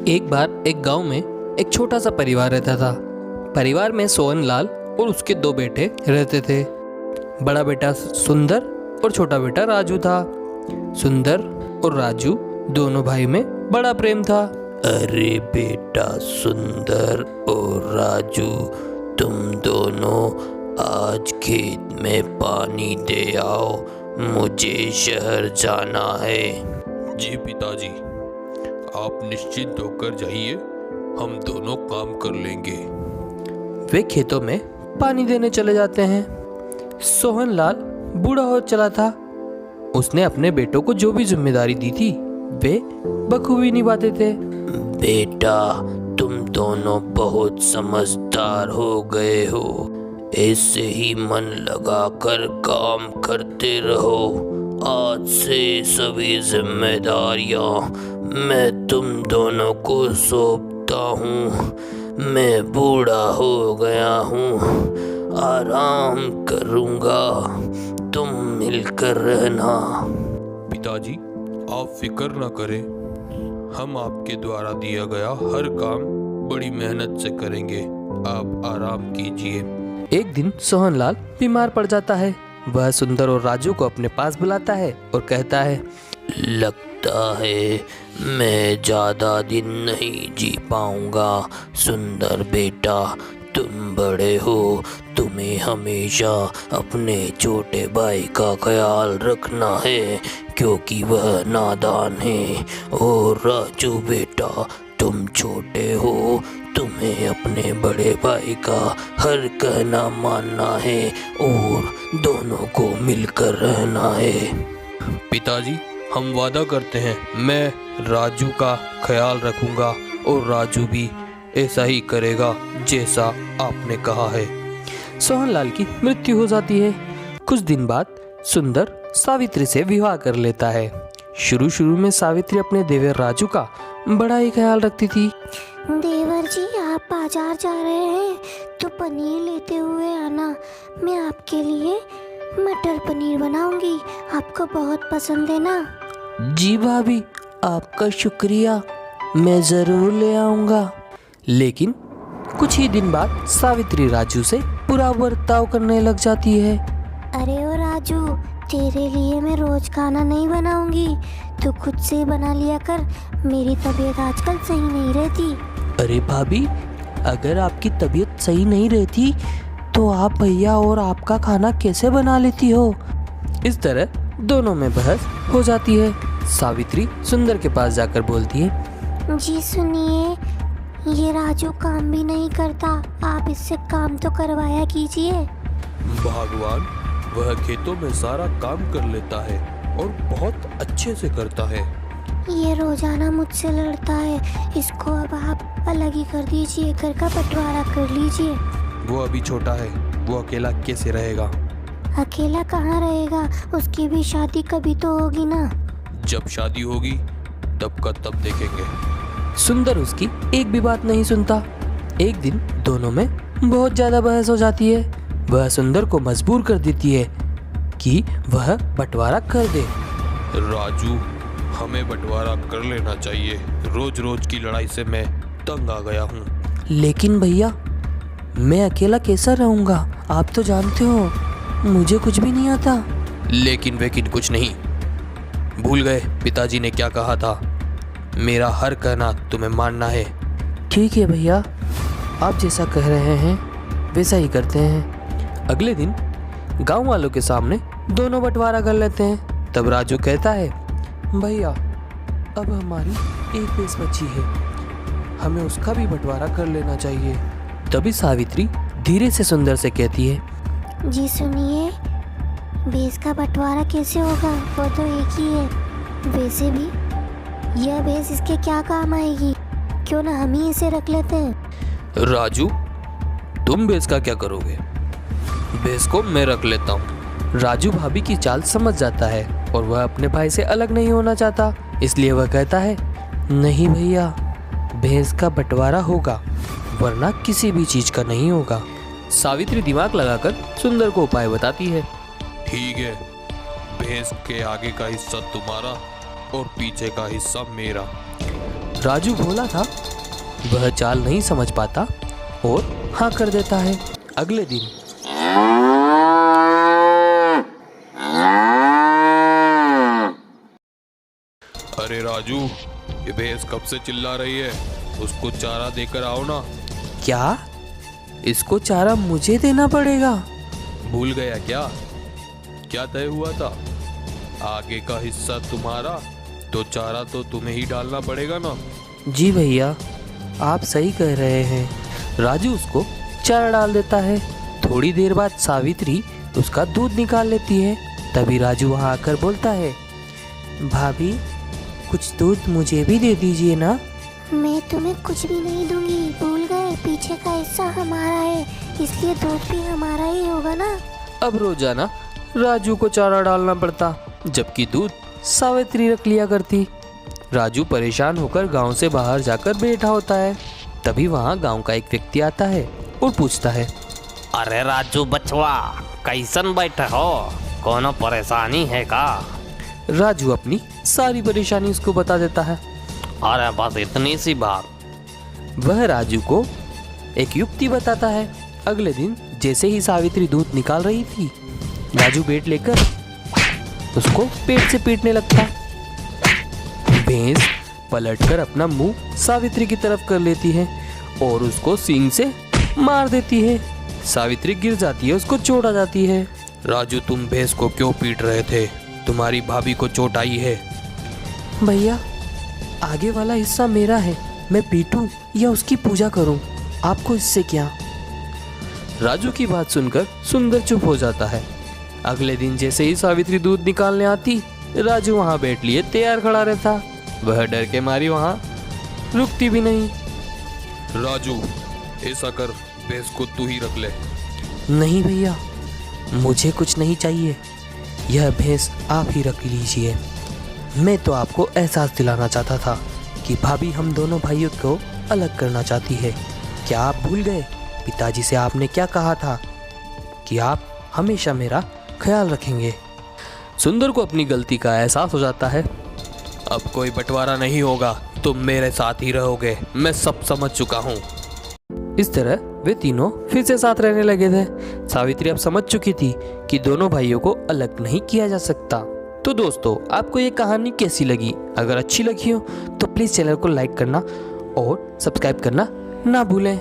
एक बार एक गांव में एक छोटा सा परिवार रहता था। परिवार में सोहनलाल और उसके दो बेटे रहते थे। बड़ा बेटा सुंदर और छोटा बेटा राजू था। सुंदर और राजू दोनों भाई में बड़ा प्रेम था। अरे बेटा सुंदर और राजू, तुम दोनों आज खेत में पानी दे आओ, मुझे शहर जाना है। जी पिताजी, आप निश्चिंत होकर जाइए, हम दोनों काम कर लेंगे। वे खेतों में पानी देने चले जाते हैं। सोहनलाल बूढ़ा हो चला था। उसने अपने बेटों को जो भी जिम्मेदारी दी थी वे बखूबी निभाते थे। बेटा, तुम दोनों बहुत समझदार हो गए हो, ऐसे ही मन लगाकर काम करते रहो। आज से सभी जिम्मेदारियां मैं तुम दोनों को सौंपता हूँ। मैं बूढ़ा हो गया हूँ, आराम करूँगा, तुम मिलकर रहना। पिताजी, आप फिक्र न करें, हम आपके द्वारा दिया गया हर काम बड़ी मेहनत से करेंगे। आप आराम कीजिए। एक दिन सोहनलाल बीमार पड़ जाता है। वह सुंदर और राजू को अपने पास बुलाता है और कहता है, लगता है मैं ज़्यादा दिन नहीं जी पाऊंगा। सुंदर बेटा, तुम बड़े हो, तुम्हें हमेशा अपने छोटे भाई का ख्याल रखना है क्योंकि वह नादान है। और राजू बेटा, तुम छोटे हो, तुम्हें अपने बड़े भाई का हर कहना मानना है और दोनों को मिलकर रहना है। पिताजी, हम वादा करते हैं, मैं राजू का ख्याल रखूंगा और राजू भी ऐसा ही करेगा जैसा आपने कहा है। सोहनलाल की मृत्यु हो जाती है। कुछ दिन बाद सुंदर सावित्री से विवाह कर लेता है। शुरू में सावित्री अपने देवर राजू का बड़ा ही ख्याल रखती थी। देवर जी, आप बाजार जा रहे हैं तो पनीर लेते हुए आना। मैं आपके लिए मटर पनीर बनाऊंगी, आपको बहुत पसंद है ना। जी भाभी, आपका शुक्रिया, मैं जरूर ले आऊंगा। लेकिन कुछ ही दिन बाद सावित्री राजू से बुरा बर्ताव करने लग जाती है। अरे ओ राजू, तेरे लिए मैं रोज खाना नहीं बनाऊंगी, तू खुद से बना लिया कर। मेरी तबीयत आजकल सही नहीं रहती। अरे भाभी, अगर आपकी तबीयत सही नहीं रहती तो आप भैया और आपका खाना कैसे बना लेती हो? इस तरह दोनों में बहस हो जाती है। सावित्री सुंदर के पास जाकर बोलती है, जी सुनिए, ये राजू काम भी नहीं करता, आप इससे काम तो करवाया कीजिए। भगवान, वह खेतों में सारा काम कर लेता है और बहुत अच्छे से करता है। ये रोजाना मुझसे लड़ता है, इसको अब आप अलग ही कर दीजिए, घर का बंटवारा कर लीजिए। वो अभी छोटा है, वो अकेला कैसे रहेगा? अकेला कहाँ रहेगा, उसकी भी शादी कभी तो होगी ना। जब शादी होगी तब का तब देखेंगे। सुंदर उसकी एक भी बात नहीं सुनता। एक दिन दोनों में बहुत ज्यादा बहस हो जाती है। वह सुंदर को मजबूर कर देती है कि वह बंटवारा कर दे। राजू, हमें बंटवारा कर लेना चाहिए, रोज रोज की लड़ाई से मैं तंग आ गया हूँ। लेकिन भैया, मैं अकेला कैसा रहूंगा? आप तो जानते हो मुझे कुछ भी नहीं आता। लेकिन वेकिन कुछ नहीं, भूल गए पिताजी ने क्या कहा था? मेरा हर कहना तुम्हें मानना है। ठीक है भैया, आप जैसा कह रहे हैं वैसा ही करते हैं। अगले दिन गांव वालों के सामने दोनों बंटवारा कर लेते हैं। तब राजू कहता है, भैया, अब हमारी एक भैंस बची है, हमें उसका भी बंटवारा कर लेना चाहिए। तभी सावित्री धीरे से सुंदर से कहती है, जी सुनिए, भैंस का बंटवारा कैसे होगा, वो तो एक ही है। वैसे भी यह भैंस इसके क्या काम आएगी, क्यों ना हम ही इसे रख लेते हैं। राजू, तुम भैंस का क्या करोगे? भैंस को मैं रख लेता हूँ। राजू भाभी की चाल समझ जाता है और वह अपने भाई से अलग नहीं होना चाहता, इसलिए वह कहता है, नहीं भैया, भैंस का बंटवारा होगा, वरना किसी भी चीज का नहीं होगा। सावित्री दिमाग लगाकर सुंदर को उपाय बताती है। ठीक है, भैंस के आगे का हिस्सा तुम्हारा और पीछे का हिस्सा मेरा। राजू भोला था, वह चाल नहीं समझ पाता और हाँ कर देता है। अगले दिन अरे राजू, ये भैंस कब से चिल्ला रही है, उसको चारा देकर आओ ना। क्या इसको चारा मुझे देना पड़ेगा? भूल गया क्या? क्या तय हुआ था? आगे का हिस्सा तुम्हारा, तो चारा तो तुम्हें ही डालना पड़ेगा ना। जी भैया, आप सही कह रहे हैं। राजू उसको चारा डाल देता है। थोड़ी देर बाद सावित्री उसका दूध निकाल लेती है। तभी राजू वहाँ आकर बोलता है, भाभी कुछ दूध मुझे भी दे दीजिए ना। मैं तुम्हें कुछ भी नहीं दूंगी, भूल गए पीछे का हिस्सा हमारा है, इसलिए दूध भी हमारा ही होगा ना। अब रोजाना राजू को चारा डालना पड़ता, जबकि दूध सावित्री रख लिया करती। राजू परेशान होकर गांव से बाहर जाकर बैठा होता है। तभी वहाँ गांव का एक व्यक्ति आता है और पूछता है, अरे राजू बचवा, कैसन बैठे हो, कोनो परेशानी है का? राजू अपनी सारी परेशानी उसको बता देता है। अरे बस इतनी सी बात। वह राजू को एक युक्ति बताता है। अगले दिन जैसे ही सावित्री दूध निकाल रही थी, राजू बैट लेकर उसको पेट से पीटने लगता। भैंस पलटकर अपना मुंह सावित्री की तरफ कर लेती है और उसको सींग से मार देती है। सावित्री गिर जाती है, उसको चोट आ जाती है। राजू, तुम भैंस को क्यों पीट रहे थे? तुम्हारी भाभी को चोट आई है। भैया, आगे वाला हिस्सा मेरा है, मैं पीटूं या उसकी पूजा करूं, आपको इससे क्या? राजू की बात सुनकर सुंदर चुप हो जाता है। अगले दिन जैसे ही सावित्री दूध निकालने आती, राजू वहां बैठ लिए तैयार खड़ा रहता। वह डर के मारी वहां रुकती भी नहीं। राजू, ऐसा कर, भैंस को तू ही रख ले। नहीं भैया, मुझे कुछ नहीं चाहिए, यह भैंस आप ही रख लीजिए। मैं तो आपको एहसास दिलाना चाहता था कि भाभी हम दोनों भाइयों को अलग करना चाहती है। क्या आप भूल गए पिताजी से आपने क्या कहा था कि आप हमेशा मेरा ख्याल रखेंगे? सुंदर को अपनी गलती का एहसास हो जाता है। अब कोई बंटवारा नहीं होगा, तुम मेरे साथ ही रहोगे, मैं सब समझ चुका हूँ। इस तरह वे तीनों फिर से साथ रहने लगे थे। सावित्री अब समझ चुकी थी कि दोनों भाइयों को अलग नहीं किया जा सकता। तो दोस्तों, आपको ये कहानी कैसी लगी? अगर अच्छी लगी हो तो प्लीज़ चैनल को लाइक करना और सब्सक्राइब करना ना भूलें।